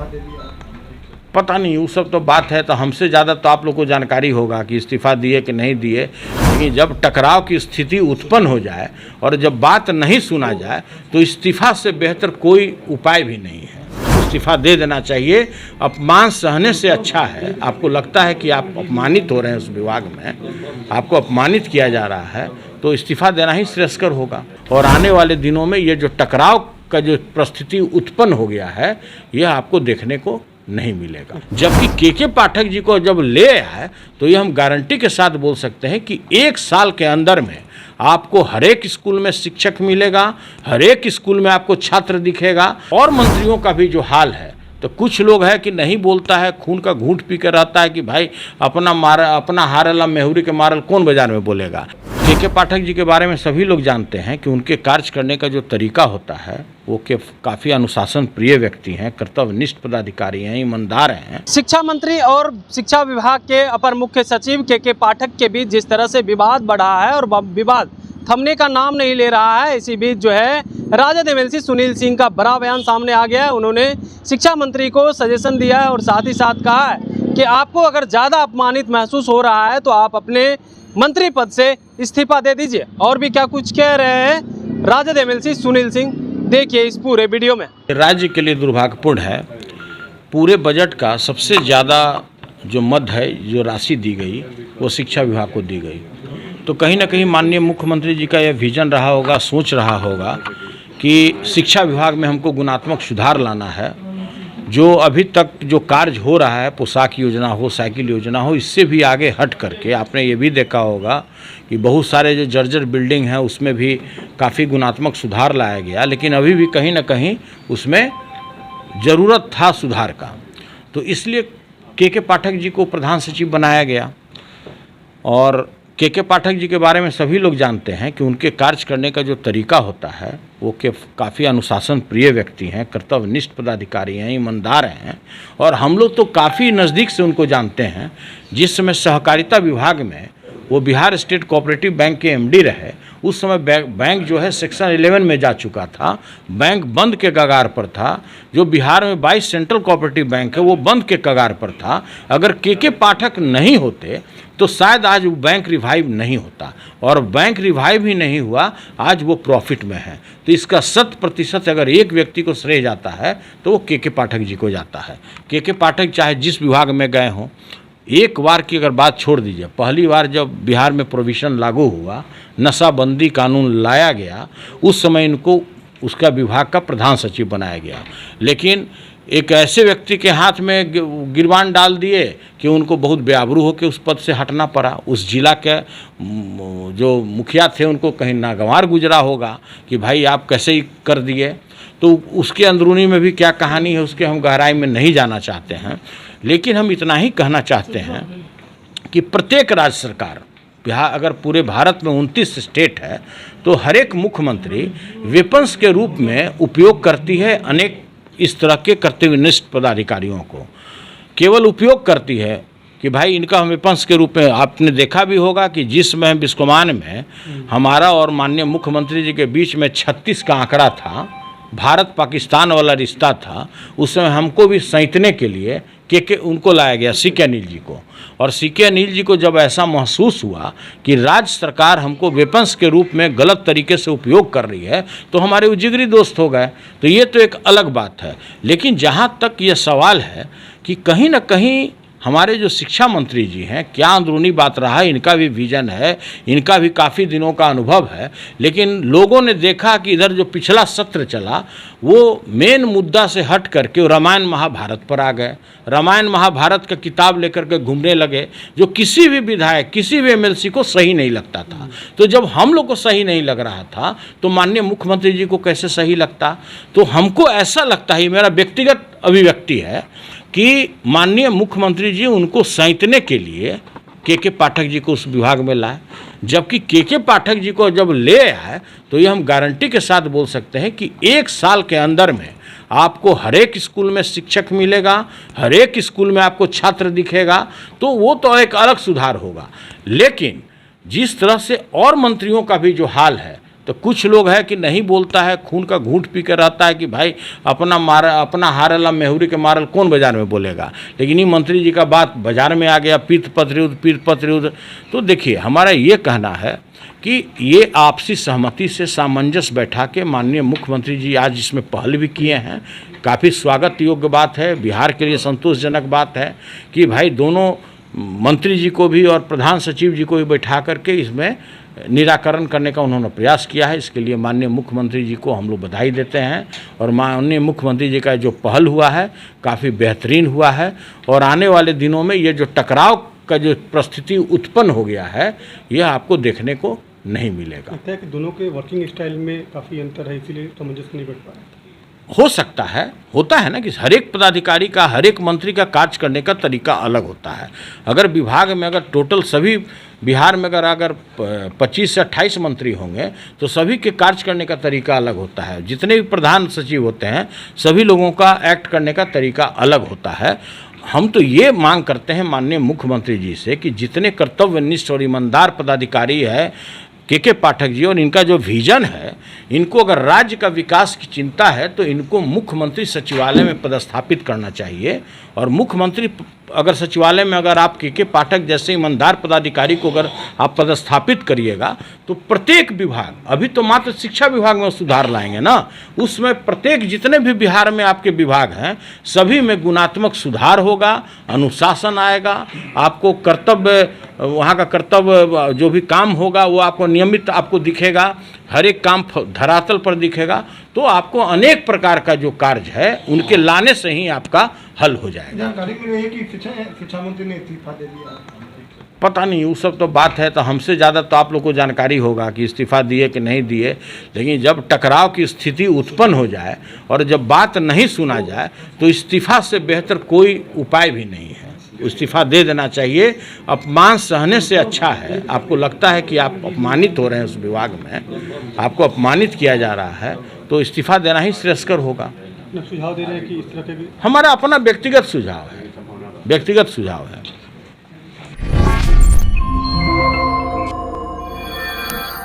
इस्तीफा दे दिया? पता नहीं, वो सब तो बात है, तो हमसे ज़्यादा तो आप लोग को जानकारी होगा कि इस्तीफा दिए कि नहीं दिए। लेकिन जब टकराव की स्थिति उत्पन्न हो जाए और जब बात नहीं सुना जाए तो इस्तीफा से बेहतर कोई उपाय भी नहीं है। इस्तीफा दे देना चाहिए। अपमान सहने से अच्छा है, आपको लगता है कि आप अपमानित हो रहे हैं उस विभाग में, आपको अपमानित किया जा रहा है, तो इस्तीफा देना ही श्रेयस्कर होगा। और आने वाले दिनों में ये जो टकराव का जो परिस्थिति उत्पन्न हो गया है, यह आपको देखने को नहीं मिलेगा। जबकि के पाठक जी को जब ले आए तो ये हम गारंटी के साथ बोल सकते हैं कि 1 साल के अंदर में आपको हर एक स्कूल में शिक्षक मिलेगा, हर एक स्कूल में आपको छात्र दिखेगा। और मंत्रियों का भी जो हाल है, तो कुछ लोग है कि नहीं बोलता है, खून का घूंट पी कर रहता है कि भाई अपना हारला मेहुरी के मारल कौन बाजार में बोलेगा। के पाठक जी के बारे में सभी लोग जानते हैं कि उनके कार्य करने का जो तरीका होता है वो काफ़ी अनुशासन प्रिय व्यक्ति हैं, कर्तव्यनिष्ठ पदाधिकारी हैं, ईमानदार हैं। शिक्षा मंत्री और शिक्षा विभाग के अपर मुख्य सचिव के पाठक के बीच जिस तरह से विवाद बढ़ा है और विवाद थमने का नाम नहीं ले रहा है, इसी बीच जो है राजद एमएलसी सुनील सिंह का बड़ा बयान सामने आ गया है। उन्होंने शिक्षा मंत्री को सजेशन दिया है और साथ ही साथ कहा है कि आपको अगर ज़्यादा अपमानित महसूस हो रहा है तो आप अपने मंत्री पद से इस्तीफा दे दीजिए। और भी क्या कुछ कह रहे हैं राजद एमएलसी सुनील सिंह, देखिए इस पूरे वीडियो में। राज्य के लिए दुर्भाग्यपूर्ण है, पूरे बजट का सबसे ज़्यादा जो मद है, जो राशि दी गई वो शिक्षा विभाग को दी गई। तो कहीं ना कहीं माननीय मुख्यमंत्री जी का यह विजन रहा होगा, सोच रहा होगा कि शिक्षा विभाग में हमको गुणात्मक सुधार लाना है। जो अभी तक जो कार्य हो रहा है, पोशाक योजना हो, साइकिल योजना हो, इससे भी आगे हट करके आपने ये भी देखा होगा कि बहुत सारे जो जर्जर बिल्डिंग हैं उसमें भी काफ़ी गुणात्मक सुधार लाया गया, लेकिन अभी भी कहीं ना कहीं उसमें ज़रूरत था सुधार का। तो इसलिए के पाठक जी को प्रधान सचिव बनाया गया। और के पाठक जी के बारे में सभी लोग जानते हैं कि उनके कार्य करने का जो तरीका होता है वो काफ़ी अनुशासन प्रिय व्यक्ति हैं, कर्तव्यनिष्ठ पदाधिकारी हैं, ईमानदार हैं। और हम लोग तो काफ़ी नज़दीक से उनको जानते हैं। जिस समय सहकारिता विभाग में वो बिहार स्टेट कोऑपरेटिव बैंक के एमडी रहे, उस समय बैंक जो है सेक्शन 11 में जा चुका था, बैंक बंद के कगार पर था। जो बिहार में 22 सेंट्रल कोऑपरेटिव बैंक है वो बंद के कगार पर था। अगर के पाठक नहीं होते तो शायद आज वो बैंक रिवाइव नहीं होता, और बैंक रिवाइव ही नहीं हुआ, आज वो प्रॉफिट में है। तो इसका 100% अगर एक व्यक्ति को श्रेय जाता है तो वो के पाठक जी को जाता है। के पाठक चाहे जिस विभाग में गए हों, एक बार की अगर बात छोड़ दीजिए, पहली बार जब बिहार में प्रोविज़न लागू हुआ, नशाबंदी कानून लाया गया, उस समय इनको उसका विभाग का प्रधान सचिव बनाया गया। लेकिन एक ऐसे व्यक्ति के हाथ में गिरबान डाल दिए कि उनको बहुत बेआबरू होकर उस पद से हटना पड़ा। उस जिला के जो मुखिया थे उनको कहीं नागवार गुजरा होगा कि भाई आप कैसे ही कर दिए। तो उसके अंदरूनी में भी क्या कहानी है उसके हम गहराई में नहीं जाना चाहते हैं। लेकिन हम इतना ही कहना चाहते हैं कि प्रत्येक राज्य सरकार, अगर पूरे भारत में 29 स्टेट है, तो हर एक मुख्यमंत्री वेपन्स के रूप में उपयोग करती है अनेक इस तरह के कर्तव्यनिष्ठ पदाधिकारियों को। केवल उपयोग करती है कि भाई इनका हम वेपन्स के रूप में। आपने देखा भी होगा कि जिस समय बिस्कोमान में हमारा और माननीय मुख्यमंत्री जी के बीच में 36 का आंकड़ा था, भारत पाकिस्तान वाला रिश्ता था, उस समय हमको भी सैंतने के लिए के उनको लाया गया, सी के अनिल जी को। और सी के अनिल जी को जब ऐसा महसूस हुआ कि राज्य सरकार हमको वेपन्स के रूप में गलत तरीके से उपयोग कर रही है, तो हमारे वो जिगरी दोस्त हो गए। तो ये तो एक अलग बात है। लेकिन जहाँ तक ये सवाल है कि कहीं ना कहीं हमारे जो शिक्षा मंत्री जी हैं, क्या अंदरूनी बात रहा है, इनका भी विजन है, इनका भी काफ़ी दिनों का अनुभव है। लेकिन लोगों ने देखा कि इधर जो पिछला सत्र चला वो मेन मुद्दा से हट करके रामायण महाभारत पर आ गए। रामायण महाभारत का किताब लेकर के घूमने लगे, जो किसी भी विधायक, किसी भी एमएलसी को सही नहीं लगता था। तो जब हम लोग को सही नहीं लग रहा था तो माननीय मुख्यमंत्री जी को कैसे सही लगता। तो हमको ऐसा लगता है, मेरा व्यक्तिगत अभिव्यक्ति है कि माननीय मुख्यमंत्री जी उनको सैंतने के लिए के पाठक जी को उस विभाग में लाए। जबकि के पाठक जी को जब ले आए तो ये हम गारंटी के साथ बोल सकते हैं कि 1 साल के अंदर में आपको हर एक स्कूल में शिक्षक मिलेगा, हर एक स्कूल में आपको छात्र दिखेगा। तो वो तो एक अलग सुधार होगा। लेकिन जिस तरह से और मंत्रियों का भी जो हाल है तो कुछ लोग है कि नहीं बोलता है, खून का घूंट पी कर रहता है कि भाई अपना हारला मेहुरी के मारल कौन बाजार में बोलेगा। लेकिन ये मंत्री जी का बात बाजार में आ गया, पीत पत्र युद्ध। तो देखिए, हमारा ये कहना है कि ये आपसी सहमति से सामंजस्य बैठा के माननीय मुख्यमंत्री जी आज इसमें पहल भी किए हैं। काफ़ी स्वागत योग्य बात है, बिहार के लिए संतोषजनक बात है कि भाई दोनों मंत्री जी को भी और प्रधान सचिव जी को भी बैठा करके इसमें निराकरण करने का उन्होंने प्रयास किया है। इसके लिए माननीय मुख्यमंत्री जी को हम लोग बधाई देते हैं और माननीय मुख्यमंत्री जी का जो पहल हुआ है काफ़ी बेहतरीन हुआ है। और आने वाले दिनों में ये जो टकराव का जो परिस्थिति उत्पन्न हो गया है, यह आपको देखने को नहीं मिलेगा। लगता है कि दोनों के वर्किंग स्टाइल में काफ़ी अंतर है, इसीलिए सामंजस्य नहीं बैठ पा रहा। हो सकता है, होता है ना कि हर एक पदाधिकारी का, हर एक मंत्री का कार्य करने का तरीका अलग होता है। अगर विभाग में अगर टोटल सभी बिहार में अगर 25 से 28 मंत्री होंगे तो सभी के कार्य करने का तरीका अलग होता है। जितने भी प्रधान सचिव होते हैं सभी लोगों का एक्ट करने का तरीका अलग होता है। हम तो ये मांग करते हैं माननीय मुख्यमंत्री जी से कि जितने कर्तव्यनिष्ठ और ईमानदार पदाधिकारी है के पाठक जी, और इनका जो विजन है, इनको अगर राज्य का विकास की चिंता है तो इनको मुख्यमंत्री सचिवालय में पदस्थापित करना चाहिए। और मुख्यमंत्री अगर सचिवालय में अगर आप के पाठक जैसे ईमानदार पदाधिकारी को अगर आप पदस्थापित करिएगा तो प्रत्येक विभाग, अभी तो मात्र शिक्षा विभाग में सुधार लाएंगे ना, उसमें प्रत्येक जितने भी बिहार में आपके विभाग हैं सभी में गुणात्मक सुधार होगा, अनुशासन आएगा, आपको कर्तव्य, वहाँ का कर्तव्य जो भी काम होगा वो आपको नियमित आपको दिखेगा, हर एक काम धरातल पर दिखेगा। तो आपको अनेक प्रकार का जो कार्य है उनके लाने से ही आपका हल हो जाएगा। जानकारी मिली है कि शिक्षा मंत्री ने इस्तीफा दे दिया। पता नहीं, वो सब तो बात है, तो हमसे ज़्यादा तो आप लोग को जानकारी होगा कि इस्तीफा दिए कि नहीं दिए। लेकिन जब टकराव की स्थिति उत्पन्न हो जाए और जब बात नहीं सुना जाए तो इस्तीफा से बेहतर कोई उपाय भी नहीं है। इस्तीफा दे देना चाहिए। अपमान सहने से अच्छा है, आपको लगता है कि आप अपमानित हो रहे हैं, उस विभाग में आपको अपमानित किया जा रहा है, तो इस्तीफा देना ही श्रेयस्कर होगा। सुझाव दे रहे हैं कि इस तरह के भी हमारा अपना व्यक्तिगत सुझाव है, व्यक्तिगत सुझाव है।